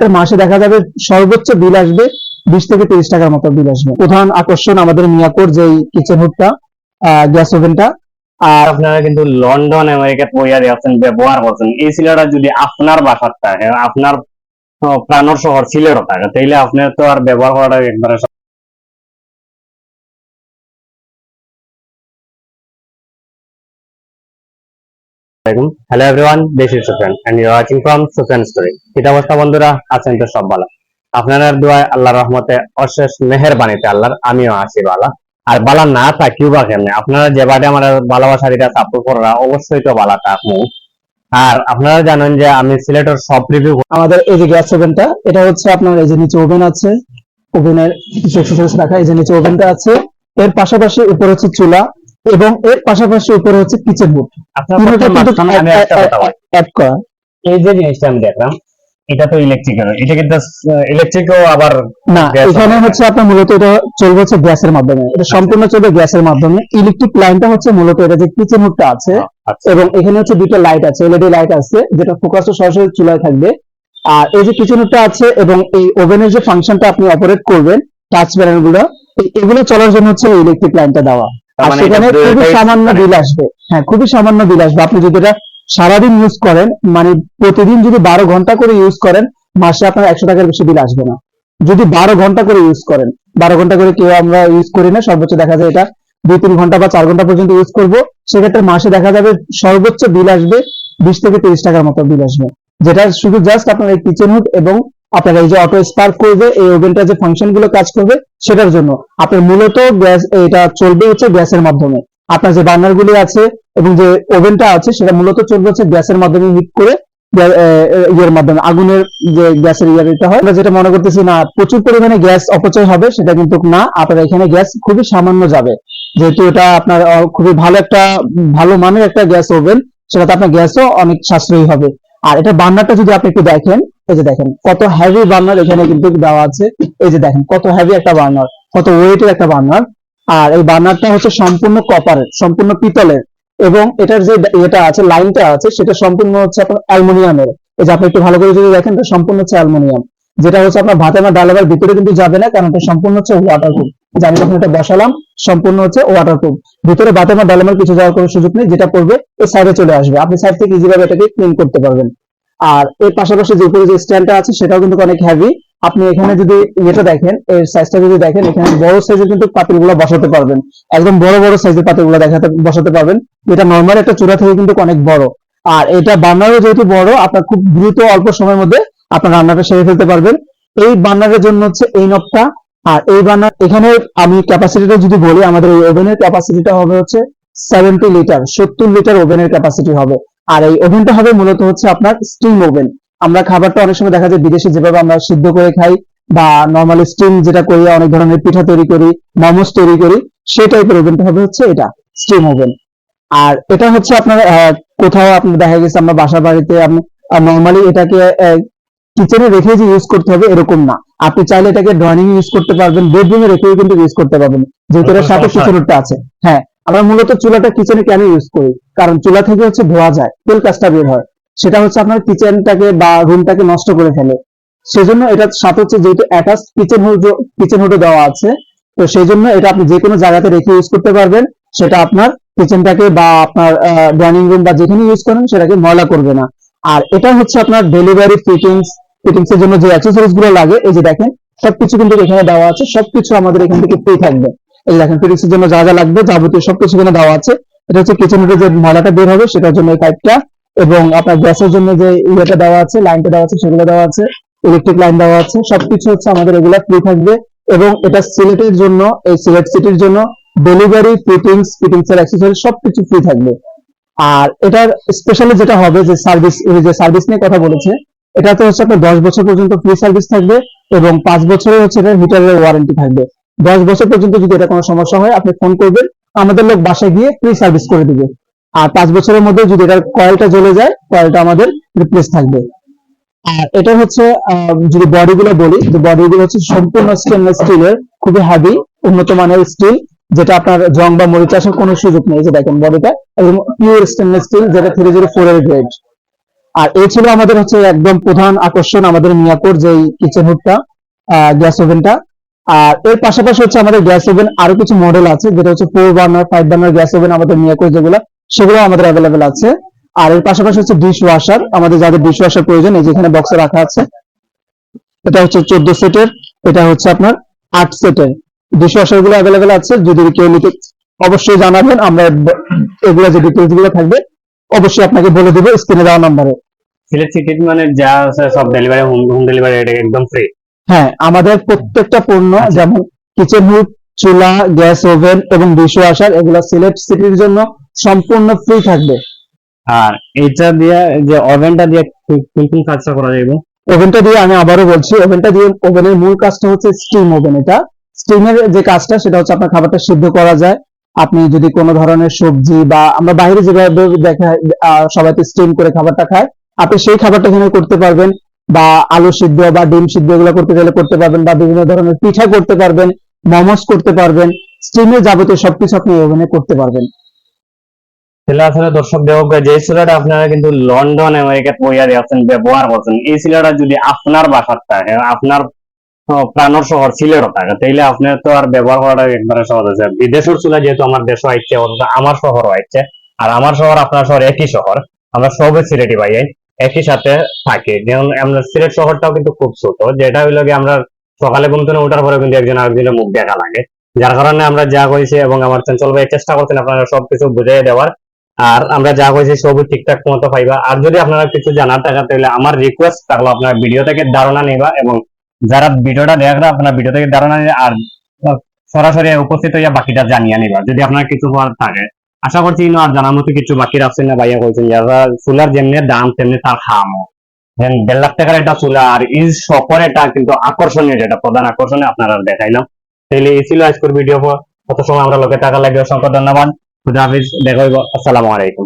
সেক্ষেত্রে মাসে দেখা যাবে সর্বোচ্চ বিল আসবে 20 থেকে 30 টাকার মতো বিল আসবে। প্রধান আকর্ষণ আমাদের মিয়াকোর যে কিচেন হুডটা, গ্যাস ওভেনটা। আর আপনারা কিন্তু লন্ডন আমেরিকা তৈরি আছেন, ব্যবহার করছেন, এই সিলিন্ডার যদি আপনার বাসার থাকে, আপনার প্রাণর শহর সিলেটও থাকে, তাইলে আপনার তো আর ব্যবহার করাটা একবারে hello everyone, this is Sufiyan and you are watching from Sufiyan story. কি অবস্থা বন্ধুরা, আছেন তো সব ভালো? আপনাদের দোয়ায়, আল্লাহর রহমতে, অশেষ মেহেরবানিতে আল্লাহর আমিও আছি ভালো। আর বালা না থাকিও বা কেমনে, আপনারা যেভাবে আমার ভালোবাসার এটা সাপোর্ট করা, অবশ্যই তো বালা থাকবো। আর আপনারা জানেন যে আমি সিলেটের সব রিভিউ আমাদের এই যে গ্যাস ওভেনটা, এটা হচ্ছে আপনার এই যে নিচে ওভেন আছে, ওভেনের কিছু এক্সেসরিজ রাখা, এই যে নিচে ওভেনটা আছে, এর পাশাপাশি উপরে হচ্ছে চুলা, এবং এর পাশাপাশি উপরে হচ্ছে কিচেন হুড। অ্যাড করা এই যে জিনিসটা আমি দেখলাম, এটা তো ইলেকট্রিক্যাল, এটা কিন্তু ইলেকট্রিকও আবার না, এখানে হচ্ছে আপনার মূলত এটা চলবে হচ্ছে গ্যাসের মাধ্যমে, এটা সম্পূর্ণ চলবে গ্যাসের মাধ্যমে। ইলেকট্রিক লাইনটা হচ্ছে মূলত এটা যে কিচেন হুডটা আছে, এবং এখানে হচ্ছে দুটো লাইট আছে, এলইডি লাইট আছে, যেটা ফোকাস সরাসরি চুলায় থাকবে। আর এই যে কিচেন হুডটা আছে এবং এই ওভেনের যে ফাংশনটা আপনি অপারেট করবেন, টাচ প্যানেল গুলো, এগুলো চলার জন্য হচ্ছে ইলেকট্রিক লাইনটা দেওয়া। আর সেখানে খুবই সামান্য বিল আসবে। হ্যাঁ, খুবই সামান্য বিল আসবে। আপনি যদি এটা সারাদিন ইউজ করেন, মানে প্রতিদিন যদি 12 ঘন্টা করে ইউজ করেন, মাসে আপনার 100 টাকার বেশি বিল আসবে না। যদি 12 ঘন্টা করে ইউজ করেন, 12 ঘন্টা করে কেউ আমরা ইউজ করি না, সর্বোচ্চ দেখা যায় এটা 2-3 ঘন্টা বা 4 ঘন্টা পর্যন্ত ইউজ করব, সেক্ষেত্রে মাসে দেখা যাবে সর্বোচ্চ বিল আসবে 20 থেকে 30 টাকার মতো বিল আসবে, যেটা শুধু জাস্ট আপনার এই কিচেন হুড এবং আপনার এই যে অটো স্পার্ক করবে, এই ওভেনটা যে ফাংশন গুলো কাজ করবে সেটার জন্য। আপনার মূলত গ্যাস এটা চলবে হচ্ছে গ্যাসের মাধ্যমে। আপনার যে বার্নার গুলি আছে এবং যে ওভেনটা আছে, সেটা মূলত চলবে হচ্ছে গ্যাসের মাধ্যমে, হিট করে ইয়ের মাধ্যমে, আগুনের যে গ্যাসের ইয়েটা হয়। আমরা যেটা মনে করতেছি না প্রচুর পরিমাণে গ্যাস অপচয় হবে, সেটা কিন্তু না। আপনার এখানে গ্যাস খুবই সামান্য যাবে, যেহেতু এটা আপনার খুবই ভালো একটা ভালো মানের একটা গ্যাস ওভেন, সেটাতে আপনার গ্যাসও অনেক সাশ্রয়ী হবে। আর এটা বার্নারটা যদি আপনি একটু দেখেন, এই যে দেখেন কত হেভি বার্নার এখানে কিন্তু দেওয়া আছে। এই যে দেখেন কত হেভি একটা বার্নার, কত ওয়েটের একটা বার্নার। আর এই বার্নারটা হচ্ছে সম্পূর্ণ কপারের, সম্পূর্ণ পিতলের, এবং এটার যে এটা আছে, লাইনটা আছে, সেটা সম্পূর্ণ হচ্ছে আপনার অ্যালুমিনিয়ামের। এই যে আপনি একটু ভালো করে যদি দেখেন, এটা সম্পূর্ণ হচ্ছে অ্যালুমিনিয়াম, যেটা হচ্ছে আপনার ভাতে বা ডালাবার ভিতরে কিন্তু যাবে না, কারণ এটা সম্পূর্ণ হচ্ছে ওয়াটারপ্রুফ। আমি যখন এটা বসালাম, সম্পূর্ণ হচ্ছে ওয়াটারপ্রুফ, ভিতরে ভাতে বা ডালাবার কিছু যাওয়ার কোনো সুযোগ নেই, যেটা পড়বে এই সাইডে চলে আসবে, আপনি সাইড থেকে ইজিভাবে এটাকে ক্লিন করতে পারবেন। আর এর পাশাপাশি যে উপরে যে স্ট্যান্ডটা আছে, সেটাও কিন্তু অনেক হেভি। আপনি এখানে যদি এটা দেখেন, এর সাইজটা যদি দেখেন, এখানে বড় সাইজের কিন্তু পাতিলগুলো বসাতে পারবেন, একদম বড় বড় সাইজের পাতিলগুলো বসাতে পারবেন, যেটা নরমাল একটা চূড়া থেকে কিন্তু অনেক বড়। আর এটা বার্নারও যেহেতু বড়, আপনার খুব দ্রুত অল্প সময়ের মধ্যে আপনার রান্নাটা সেরে ফেলতে পারবেন। এই বার্নারের জন্য হচ্ছে এই নবটা। আর এই বার্নার এখানে আমি ক্যাপাসিটিটা যদি বলি, আমাদের এই ওভেনের ক্যাপাসিটিটা হবে হচ্ছে 70 লিটার, 70 লিটার ওভেনের ক্যাপাসিটি হবে। আর এই ওভেনটা হবে মূলত হচ্ছে আপনার স্টিম ওভেন। আমরা খাবারটা অনেক সময় দেখা যায় বিদেশে যেভাবে আমরা সিদ্ধ করে খাই, বা নর্মালি স্টিম যেটা করি, অনেক ধরনের পিঠা তৈরি করি, মোমোস তৈরি করি, সেই টাইপের ওভেনটা হবে হচ্ছে এটা স্টিম ওভেন। আর এটা হচ্ছে আপনার কোথাও আপনার দেখা গেছে আমরা বাসা বাড়িতে নর্মালি এটাকে কিচেনে রেখে যে ইউজ করতে হবে এরকম না, আপনি চাইলে এটাকে ড্রয়িং ইউজ করতে পারবেন, বেডরুমে রেখেও কিন্তু ইউজ করতে পারবেন, যেহেতু এর সাথে কিচেনটা আছে। হ্যাঁ, আমরা মূলত চুলাটা কিচেনে কেন ইউজ করি, কারণ চুলা থেকে হচ্ছে ধোয়া যায়, তেল কাজটা বের হয়, সেটা হচ্ছে আপনার কিচেনটাকে বা রুমটাকে নষ্ট করে ফেলে। সেজন্য এটার সাথে হচ্ছে যেহেতু অ্যাটাচ কিচেন হুডও দেওয়া আছে, তো সেই জন্য এটা আপনি যে কোনো জায়গাতে রেখে ইউজ করতে পারবেন, সেটা আপনার কিচেনটাকে বা আপনার ডাইনিং রুম বা যেখানে ইউজ করেন সেটাকে ময়লা করবে না। আর এটা হচ্ছে আপনার ডেলিভারি ফিটিংস এর জন্য যে অ্যাক্সেসরিজ গুলো লাগে, এই যে দেখেন সবকিছু কিন্তু এখানে দেওয়া আছে, সবকিছু আমাদের এখান থেকে ফ্রি থাকবে। এই দেখেন ফিটিংস এর জন্য যা যা লাগবে যাবতীয় সবকিছু এখানে দেওয়া আছে। এটা হচ্ছে কিচেন হুডে যে ময়লাটা বের হবে সেটার জন্য এই পাইপটা, এবং আপনার গ্যাসের জন্য যে ইয়েটা দেওয়া আছে, লাইনটা দেওয়া আছে, সেগুলো দেওয়া আছে, ইলেকট্রিক লাইন দেওয়া আছে, সবকিছু হচ্ছে আমাদের এগুলা ফ্রি থাকবে। এবং এটা সিলেটের জন্য, এই সিলেট সিটির জন্য ডেলিভারি ফিটিংস এর অ্যাক্সেসরিজ সবকিছু ফ্রি থাকবে। আর এটার স্পেশালি যেটা হবে যে সার্ভিস নিয়ে কথা বলেছে, এটাতে হচ্ছে আপনার 10 বছর পর্যন্ত ফ্রি সার্ভিস থাকবে, এবং 5 বছরের হচ্ছে এটা হিটারের ওয়ারেন্টি থাকবে। 10 বছর পর্যন্ত যদি এটা কোনো সমস্যা হয়, আপনি ফোন করবেন, আমাদের লোক বাসায় গিয়ে ফ্রি সার্ভিস করে দিবে। আর 5 বছরের মধ্যে যদি এটার কয়েলটা জ্বলে যায়, কয়েলটা আমাদের রিপ্লেস থাকবে। আর এটা হচ্ছে যদি বডিগুলো বলি, যে বডিগুলো হচ্ছে সম্পূর্ণ স্টেনলেস স্টিলের, খুবই হেভি, উন্নত মানের স্টিল, যেটা আপনার জং বা মরিচা আসার কোনো সুযোগ নেই। যে দেখেন বডিটা একদম পিওর স্টেনলেস স্টিল, যেটা 304 এর গ্রেড। আর এই ছিল আমাদের হচ্ছে একদম প্রধান আকর্ষণ, আমাদের মিয়াকোর যে কিচেন হুডটা, গ্যাস ওভেনটা। আর এর পাশাপাশি হচ্ছে আমাদের গ্যাস ওভেন আরো কিছু মডেল আছে, যেটা হচ্ছে 4 বার্নার 5 বার্নার গ্যাস ওভেন আমাদের মিয়াকোর যেগুলো, সেগুলো আমাদের অ্যাভেলেবেল আছে। আর এর পাশাপাশি হচ্ছে ডিশ ওয়াশার, আমাদের যাদের ডিশ ওয়াশার প্রয়োজন, এই যেখানে বক্সে রাখা আছে, এটা হচ্ছে 14 সেটের, এটা হচ্ছে আপনার 8 সেটের ডিশ ওয়াশার গুলো অ্যাভেলেবেল আছে। যদি কেউ নিতে অবশ্যই জানাবেন, আমরা এগুলো যে ডিটেলস গুলো থাকবে অবশ্যই আপনাকে বলে দেবো স্ক্রিনে দেওয়া নম্বরে। সিলেট সিটি মানে যা আছে সব ডেলিভারি, হোম ডেলিভারি এটা একদম ফ্রি। হ্যাঁ, আমাদের প্রত্যেকটা পণ্য আচ্ছা। যেমন কিচেন হুড, চুলা, গ্যাস ওভেন এবং ডিশ ওয়াশার, এগুলো সিলেট সিটির জন্য সম্পূর্ণ ফ্রি থাকবে। আর এটা দিয়ে যে ওভেনটা দিয়ে কোন কোন কাজটা করা যাবে? ওভেনটা দিয়ে আমি আবারও বলছি, ওভেনটা দিয়ে ওভেনের মূল কাজটা হচ্ছে স্টিম ওভেন। এটা স্টিমের যে কাজটা সেটা হচ্ছে আপনার খাবারটা সিদ্ধ করা যায়। আপনি যদি কোনো ধরনের সবজি বা আমরা বাইরে যেভাবে দেখা সবাই তো স্টিম করে খাবারটা খায়, আপনি সেই খাবারটা এখানে করতে পারবেন। বা আলু সিদ্ধ বা ডিম সিদ্ধ এগুলো করতে গেলে করতে পারবেন, বা বিভিন্ন ধরনের পিঠা করতে পারবেন, মোমোস করতে পারবেন, স্টিমে যাবতীয় সবকিছু আপনি ওভেনে করতে পারবেন। তাহলে আসলে দর্শক দেবক, যে সিলাটা আপনারা কিন্তু লন্ডন আমেরিকা তৈরি আছেন ব্যবহার করছেন, এই সিলাটা যদি আপনার বাসার থাকে, আপনার প্রাণর শহর সিলেটও থাকে, তাইলে আপনার তো আর ব্যবহার করাটা একবারে সহজ আছে। বিদেশের চুলা যেহেতু আমার দেশও আইছে, অথবা আমার শহরও আইছে, আর আমার শহর আপনার শহর একই শহর, আমরা সবে সিলেটি ভাই একই সাথে থাকি। যেমন আমরা সিলেট শহরটাও কিন্তু খুব ছোট, যেটা হইলো গিয়ে আমরা সকালে ঘুম থেকে ওঠার পরে কিন্তু একজন আরেকজনের মুখ দেখা লাগে, যার কারণে আমরা যা করেছি এবং আমার চঞ্চল ভাই চেষ্টা করছেন আপনারা সবকিছু বুঝিয়ে দেওয়ার। আর আমরা যা করেছি সবই ঠিকঠাক মতো পাইবা। আর যদি আপনারা কিছু জানার থাকে তাহলে আমার রিকোয়েস্ট থাকলো আপনার ভিডিও থেকে ধারণা নিবা, এবং যারা ভিডিওটা দেখরা আপনার ভিডিও থেকে ধারণা নিবে, আর সরাসরি উপস্থিত হইয়া বাকিটা জানিয়ে নিবা যদি আপনার কিছু হওয়ার থাকে। আশা করছি আর জানার মতো কিছু বাকি রাখছেন না ভাইয়া, কইছেন যারা চুলার যেমনি দাম তেমনি তার খামও, 1.5 লাখ টাকার একটা চুলা, আর এই সকর এটা কিন্তু আকর্ষণীয়, যেটা প্রধান আকর্ষণীয় আপনারা দেখাইলাম। তাহলে এই ছিল আজকের ভিডিও। কত সময় আমরা লোকে টাকা লাগে, অসংখ্য ধন্যবাদ। খুদা হাফিজ, দেখা হইব। আসসালামু আলাইকুম।